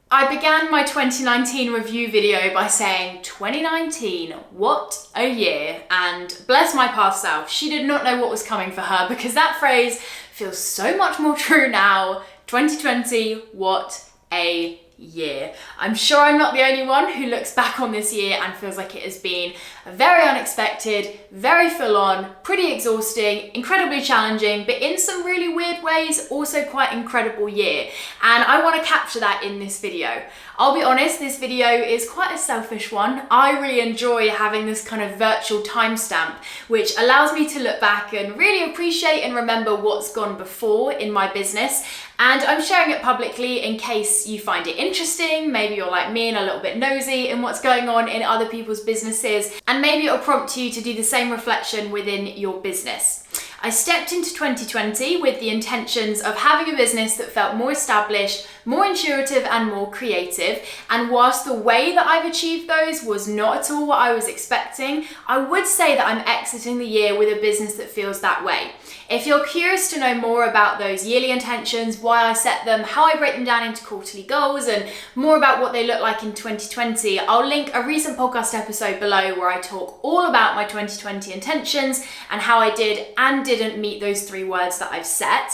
I began my 2019 review video by saying, 2019, what a year, and bless my past self, she did not know what was coming for her because that phrase feels so much more true now. 2020, what a year. I'm sure I'm not the only one who looks back on this year and feels like it has been very unexpected, very full on, pretty exhausting, incredibly challenging, but in some really weird ways, also quite incredible year. And I want to capture that in this video. I'll be honest, this video is quite a selfish one. I really enjoy having this kind of virtual timestamp, which allows me to look back and really appreciate and remember what's gone before in my business. And I'm sharing it publicly in case you find it interesting. Maybe you're like me and a little bit nosy in what's going on in other people's businesses. And maybe it'll prompt you to do the same reflection within your business. I stepped into 2020 with the intentions of having a business that felt more established, more intuitive and more creative. And whilst the way that I've achieved those was not at all what I was expecting, I would say that I'm exiting the year with a business that feels that way. If you're curious to know more about those yearly intentions, why I set them, how I break them down into quarterly goals, and more about what they look like in 2020, I'll link a recent podcast episode below where I talk all about my 2020 intentions and how I did and didn't meet those 3 words that I've set.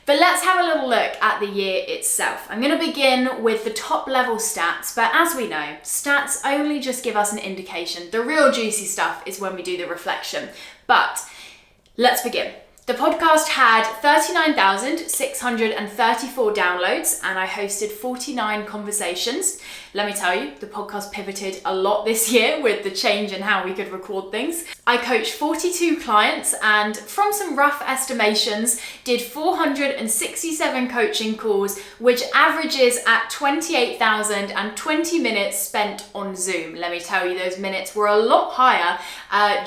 But let's have a little look at the year itself. I'm going to begin with the top level stats, but as we know, stats only just give us an indication. The real juicy stuff is when we do the reflection. But let's begin. The podcast had 39,634 downloads and I hosted 49 conversations. Let me tell you, the podcast pivoted a lot this year with the change in how we could record things. I coached 42 clients and from some rough estimations, did 467 coaching calls, which averages at 28,020 minutes spent on Zoom. Let me tell you, those minutes were a lot higher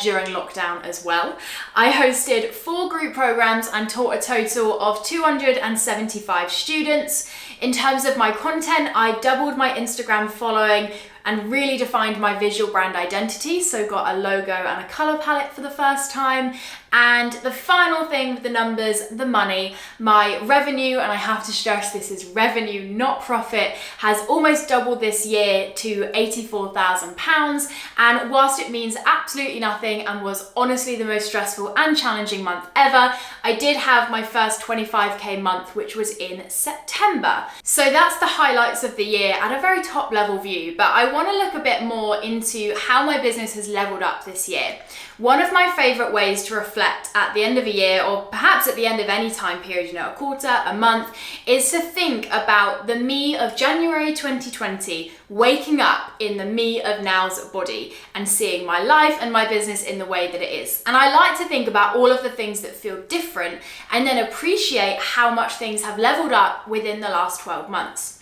during lockdown as well. I hosted 4 group programs and taught a total of 275 students. In terms of my content, I doubled my Instagram following and really defined my visual brand identity. So got a logo and a color palette for the first time. And the final thing with the numbers, the money, my revenue, and I have to stress this is revenue, not profit, has almost doubled this year to £84,000. And whilst it means absolutely nothing and was honestly the most stressful and challenging month ever, I did have my first 25k month, which was in September. So that's the highlights of the year at a very top level view, but I want to look a bit more into how my business has leveled up this year. One of my favorite ways to reflect at the end of a year, or perhaps at the end of any time period, a quarter, a month, is to think about the me of January 2020, waking up in the me of now's body and seeing my life and my business in the way that it is. And I like to think about all of the things that feel different and then appreciate how much things have leveled up within the last 12 months.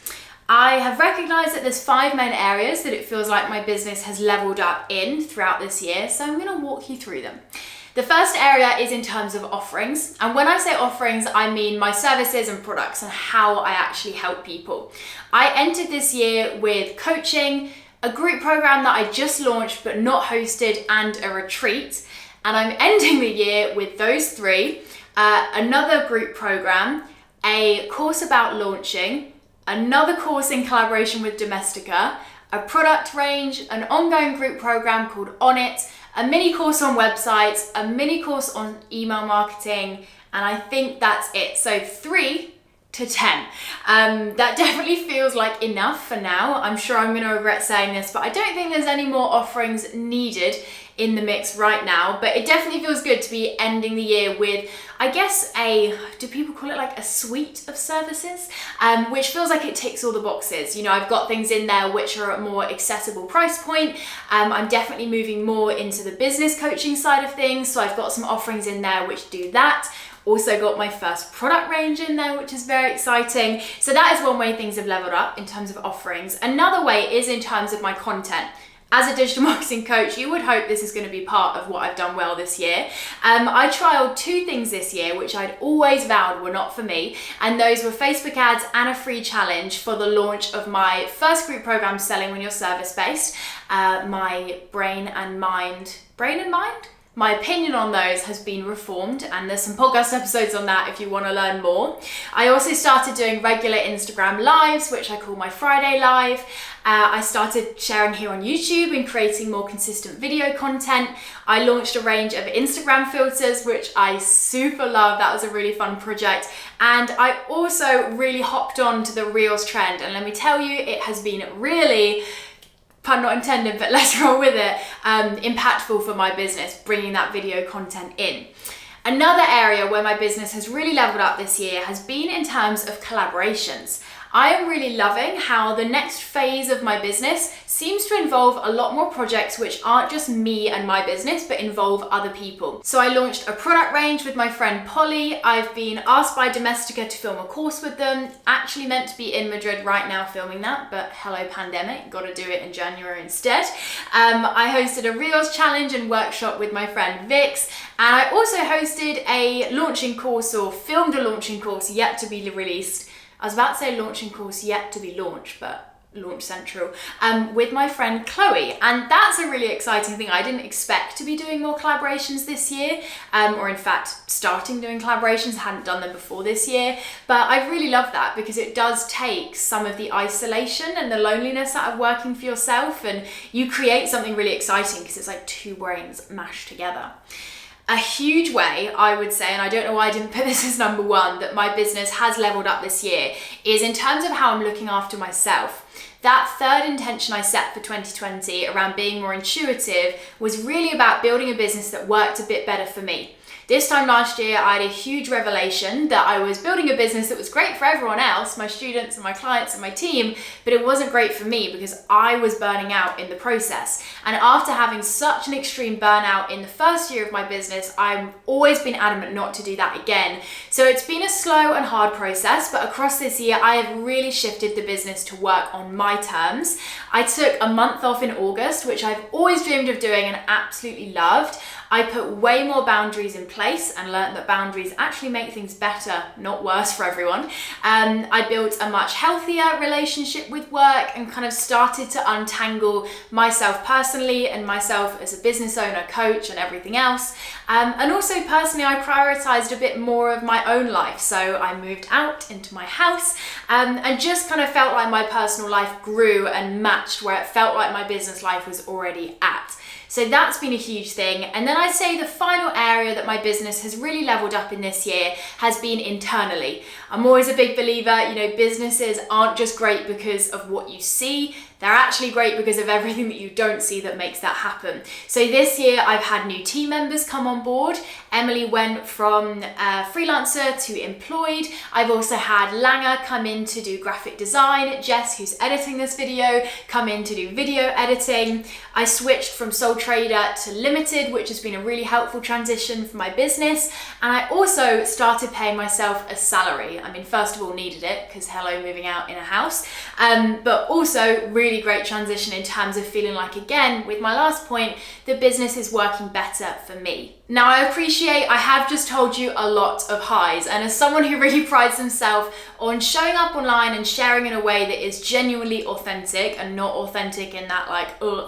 I have recognized that there's 5 main areas that it feels like my business has leveled up in throughout this year, so I'm going to walk you through them. The first area is in terms of offerings, and when I say offerings, I mean my services and products and how I actually help people. I entered this year with coaching, a group program that I just launched but not hosted, and a retreat, and I'm ending the year with those 3, another group program, a course about launching, another course in collaboration with Domestika, a product range, an ongoing group program called On It, a mini course on websites, a mini course on email marketing, and I think that's it. So 3 to 10. That definitely feels like enough for now. I'm sure I'm going to regret saying this, but I don't think there's any more offerings needed in the mix right now, but it definitely feels good to be ending the year with, I guess, do people call it like a suite of services, which feels like it ticks all the boxes. I've got things in there which are at more accessible price point. I'm definitely moving more into the business coaching side of things, so I've got some offerings in there which do that. Also got my first product range in there, which is very exciting. So that is one way things have leveled up in terms of offerings. Another way is in terms of my content. As a digital marketing coach, you would hope this is going to be part of what I've done well this year. I trialed 2 things this year, which I'd always vowed were not for me. And those were Facebook ads and a free challenge for the launch of my first group program, Selling When You're Service-Based, my brain and mind, My opinion on those has been reformed, and there's some podcast episodes on that if you want to learn more. I also started doing regular Instagram lives, which I call my Friday live. I started sharing here on YouTube and creating more consistent video content. I launched a range of Instagram filters, which I super love. That was a really fun project. And I also really hopped on to the Reels trend. And let me tell you, it has been really, pun not intended, but let's roll with it, impactful for my business, bringing that video content in. Another area where my business has really leveled up this year has been in terms of collaborations. I am really loving how the next phase of my business seems to involve a lot more projects which aren't just me and my business, but involve other people. So I launched a product range with my friend Polly. I've been asked by Domestika to film a course with them. Actually meant to be in Madrid right now filming that, but hello pandemic, gotta do it in January instead. I hosted a Reels challenge and workshop with my friend Vix, and I also hosted a launching course, or filmed a launching course yet to be released. I was about to say launching course yet to be launched, but Launch Central, with my friend Chloe. And that's a really exciting thing. I didn't expect to be doing more collaborations this year, or in fact, starting doing collaborations. I hadn't done them before this year, but I really love that because it does take some of the isolation and the loneliness out of working for yourself, and you create something really exciting because it's like two brains mashed together. A huge way, I would say, and I don't know why I didn't put this as number one, that my business has leveled up this year is in terms of how I'm looking after myself. That third intention I set for 2020 around being more intuitive was really about building a business that worked a bit better for me. This time last year, I had a huge revelation that I was building a business that was great for everyone else, my students and my clients and my team, but it wasn't great for me because I was burning out in the process. And after having such an extreme burnout in the first year of my business, I've always been adamant not to do that again. So it's been a slow and hard process, but across this year, I have really shifted the business to work on my terms. I took a month off in August, which I've always dreamed of doing and absolutely loved. I put way more boundaries in place and learned that boundaries actually make things better, not worse for everyone. I built a much healthier relationship with work and kind of started to untangle myself personally and myself as a business owner, coach, and everything else. And also personally, I prioritized a bit more of my own life. So I moved out into my house and just kind of felt like my personal life grew and matched where it felt like my business life was already at. So that's been a huge thing. And then I'd say the final area that my business has really leveled up in this year has been internally. I'm always a big believer, businesses aren't just great because of what you see. They're actually great because of everything that you don't see that makes that happen. So this year I've had new team members come on board. Emily went from freelancer to employed. I've also had Langer come in to do graphic design. Jess, who's editing this video, come in to do video editing. I switched from sole trader to limited, which has been a really helpful transition for my business. And I also started paying myself a salary. I mean, first of all, needed it because hello, moving out in a house, but also really great transition in terms of feeling like, again, with my last point, the business is working better for me. Now, I appreciate I have just told you a lot of highs, and as someone who really prides himself on showing up online and sharing in a way that is genuinely authentic and not authentic in that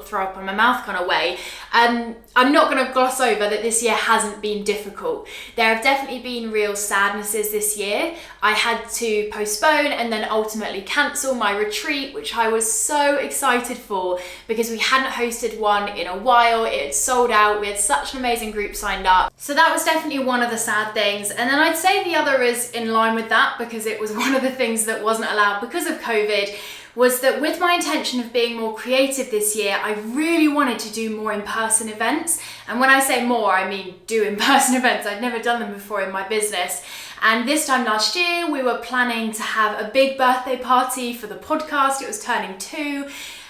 throw up in my mouth kind of way, I'm not going to gloss over that this year hasn't been difficult. There have definitely been real sadnesses this year. I had to postpone and then ultimately cancel my retreat, which I was so excited for because we hadn't hosted one in a while. It had sold out. We had such an amazing group signed up. So that was definitely one of the sad things. And then I'd say the other is in line with that because it was one of the things that wasn't allowed because of COVID, was that with my intention of being more creative this year, I really wanted to do more in-person events. And when I say more, I mean do in-person events. I'd never done them before in my business. And this time last year, we were planning to have a big birthday party for the podcast. It was turning 2.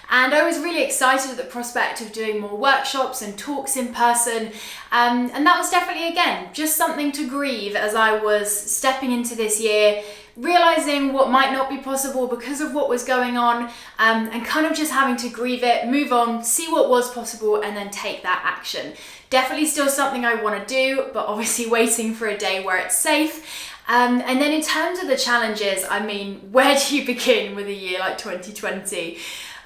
And I was really excited at the prospect of doing more workshops and talks in person. And that was definitely, again, just something to grieve as I was stepping into this year, realizing what might not be possible because of what was going on, and kind of just having to grieve it, move on, see what was possible, and then take that action. Definitely still something I want to do, but obviously waiting for a day where it's safe. And then in terms of the challenges, I mean, where do you begin with a year like 2020?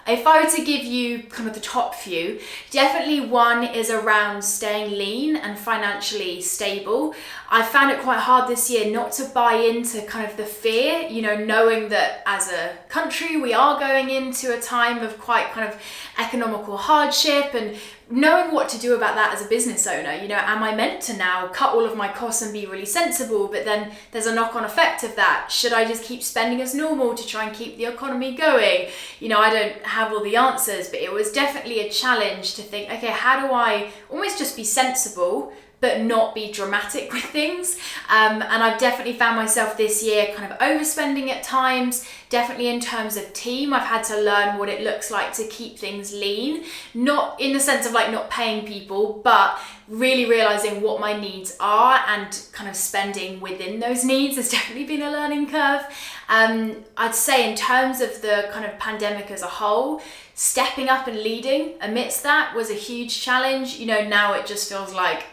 If I were to give you kind of the top few, definitely one is around staying lean and financially stable. I found it quite hard this year not to buy into kind of the fear, knowing that as a country we are going into a time of quite kind of economical hardship, and knowing what to do about that as a business owner. Am I meant to now cut all of my costs and be really sensible, but then there's a knock-on effect of that? Should I just keep spending as normal to try and keep the economy going? I don't have all the answers, but it was definitely a challenge to think, okay, how do I almost just be sensible but not be dramatic with things? And I've definitely found myself this year kind of overspending at times. Definitely in terms of team, I've had to learn what it looks like to keep things lean, not in the sense of like not paying people, but really realizing what my needs are and kind of spending within those needs has definitely been a learning curve. I'd say in terms of the kind of pandemic as a whole, stepping up and leading amidst that was a huge challenge. Now it just feels like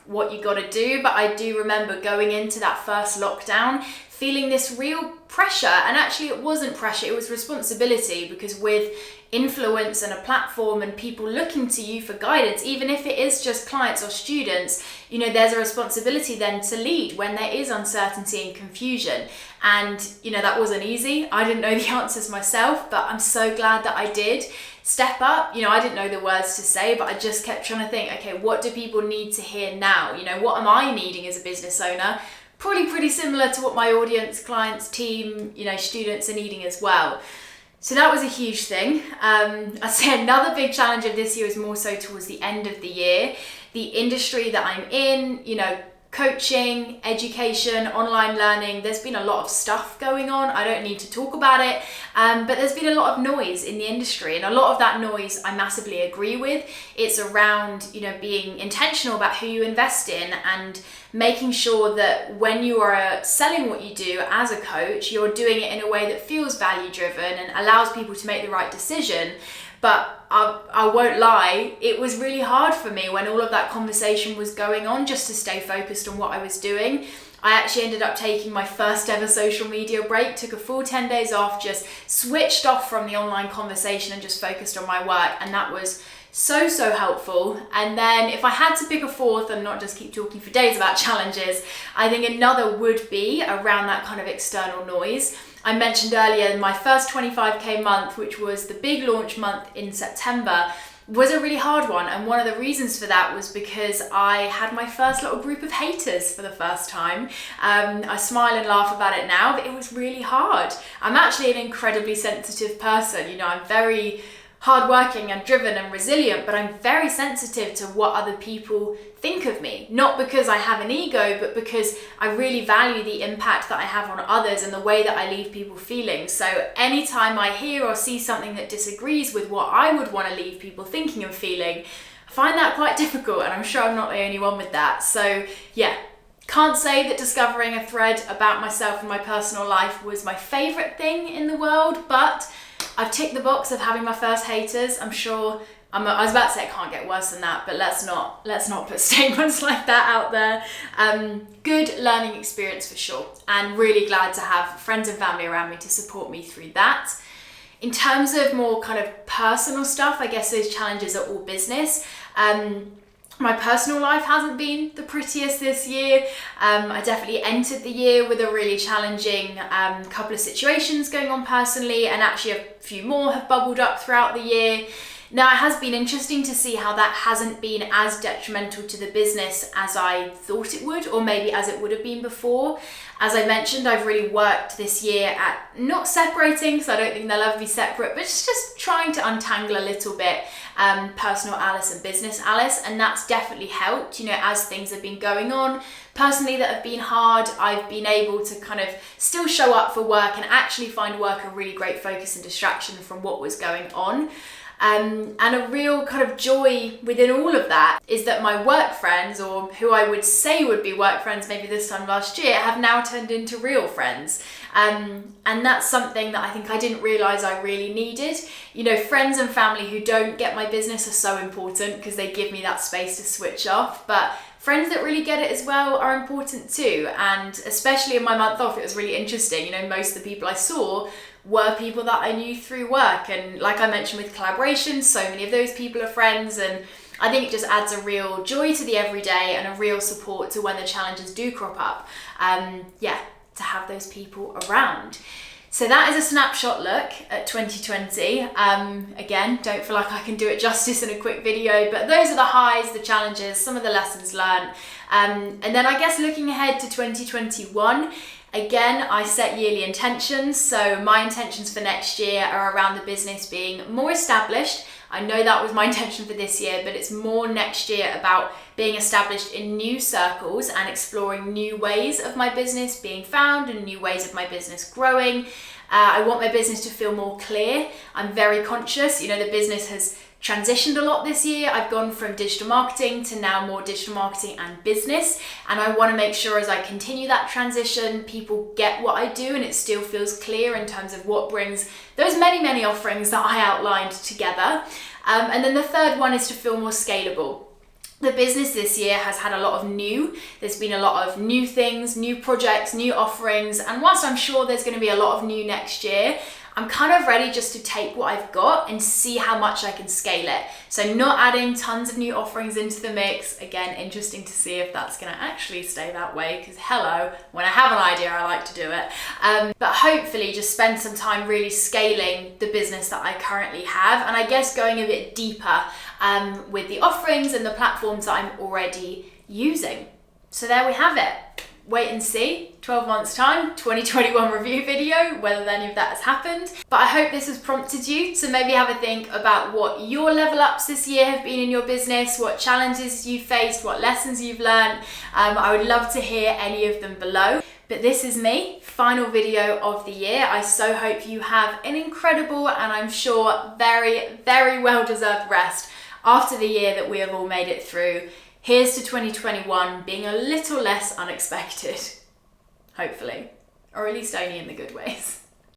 what you got to do, but I do remember going into that first lockdown feeling this real pressure, and actually it wasn't pressure, it was responsibility, because with influence and a platform and people looking to you for guidance, even if it is just clients or students, there's a responsibility then to lead when there is uncertainty and confusion. And that wasn't easy. I didn't know the answers myself, but I'm so glad that I did step up. I didn't know the words to say, but I just kept trying to think, okay, what do people need to hear now? What am I needing as a business owner? Probably pretty similar to what my audience, clients, team, students are needing as well. So that was a huge thing. I'd say another big challenge of this year is more so towards the end of the year. The industry that I'm in, coaching, education, online learning, there's been a lot of stuff going on. I don't need to talk about it, but there's been a lot of noise in the industry, and a lot of that noise I massively agree with. It's around, being intentional about who you invest in and making sure that when you are selling what you do as a coach, you're doing it in a way that feels value driven and allows people to make the right decision. But I won't lie, it was really hard for me when all of that conversation was going on just to stay focused on what I was doing. I actually ended up taking my first ever social media break, took a full 10 days off, just switched off from the online conversation and just focused on my work. And that was so helpful. And then if I had to pick a fourth and not just keep talking for days about challenges, I think another would be around that kind of external noise. I mentioned earlier my first 25k month, which was the big launch month in September, was a really hard one. And one of the reasons for that was because I had my first little group of haters for the first time. I smile and laugh about it now, but it was really hard. I'm actually an incredibly sensitive person. I'm very hardworking and driven and resilient, but I'm very sensitive to what other people think of me. Not because I have an ego, but because I really value the impact that I have on others and the way that I leave people feeling. So anytime I hear or see something that disagrees with what I would want to leave people thinking and feeling, I find that quite difficult, and I'm sure I'm not the only one with that. So yeah, can't say that discovering a thread about myself and my personal life was my favorite thing in the world, but I've ticked the box of having my first haters. I'm sure, I was about to say it can't get worse than that, but let's not put statements like that out there. Good learning experience for sure, and really glad to have friends and family around me to support me through that. In terms of more kind of personal stuff, I guess those challenges are all business. My personal life hasn't been the prettiest this year. I definitely entered the year with a really challenging couple of situations going on personally, and actually a few more have bubbled up throughout the year. Now, it has been interesting to see how that hasn't been as detrimental to the business as I thought it would, or maybe as it would have been before. As I mentioned, I've really worked this year at not separating, because I don't think they'll ever be separate, but just trying to untangle a little bit personal Alice and business Alice, and that's definitely helped, as things have been going on personally that have been hard. I've been able to kind of still show up for work and actually find work a really great focus and distraction from what was going on. And a real kind of joy within all of that is that my work friends, or who I would say would be work friends maybe this time last year, have now turned into real friends. And that's something that I think I didn't realise I really needed. Friends and family who don't get my business are so important because they give me that space to switch off. But friends that really get it as well are important too. And especially in my month off, it was really interesting. Most of the people I saw were people that I knew through work. And like I mentioned with collaborations, so many of those people are friends, and I think it just adds a real joy to the everyday and a real support to when the challenges do crop up. To have those people around. So that is a snapshot look at 2020. Again, don't feel like I can do it justice in a quick video, but those are the highs, the challenges, some of the lessons learned. And then I guess looking ahead to 2021, again, I set yearly intentions. So my intentions for next year are around the business being more established. I know that was my intention for this year, but it's more next year about being established in new circles and exploring new ways of my business being found and new ways of my business growing. I want my business to feel more clear. I'm very conscious. The business has transitioned a lot this year. I've gone from digital marketing to now more digital marketing and business. And I want to make sure as I continue that transition, people get what I do and it still feels clear in terms of what brings those many, many offerings that I outlined together. And then the third one is to feel more scalable. The business this year has had a lot of there's been a lot of new things, new projects, new offerings. And whilst I'm sure there's going to be a lot of new next year, I'm kind of ready just to take what I've got and see how much I can scale it. So not adding tons of new offerings into the mix. Again, interesting to see if that's going to actually stay that way, because when I have an idea, I like to do it. But hopefully just spend some time really scaling the business that I currently have. And I guess going a bit deeper with the offerings and the platforms that I'm already using. So there we have it. Wait and see, 12 months time, 2021 review video, whether any of that has happened. But I hope this has prompted you to maybe have a think about what your level ups this year have been in your business, what challenges you faced, what lessons you've learned. I would love to hear any of them below. But this is me, final video of the year. I so hope you have an incredible and I'm sure very, very well-deserved rest after the year that we have all made it through. Here's to 2021 being a little less unexpected, hopefully, or at least only in the good ways.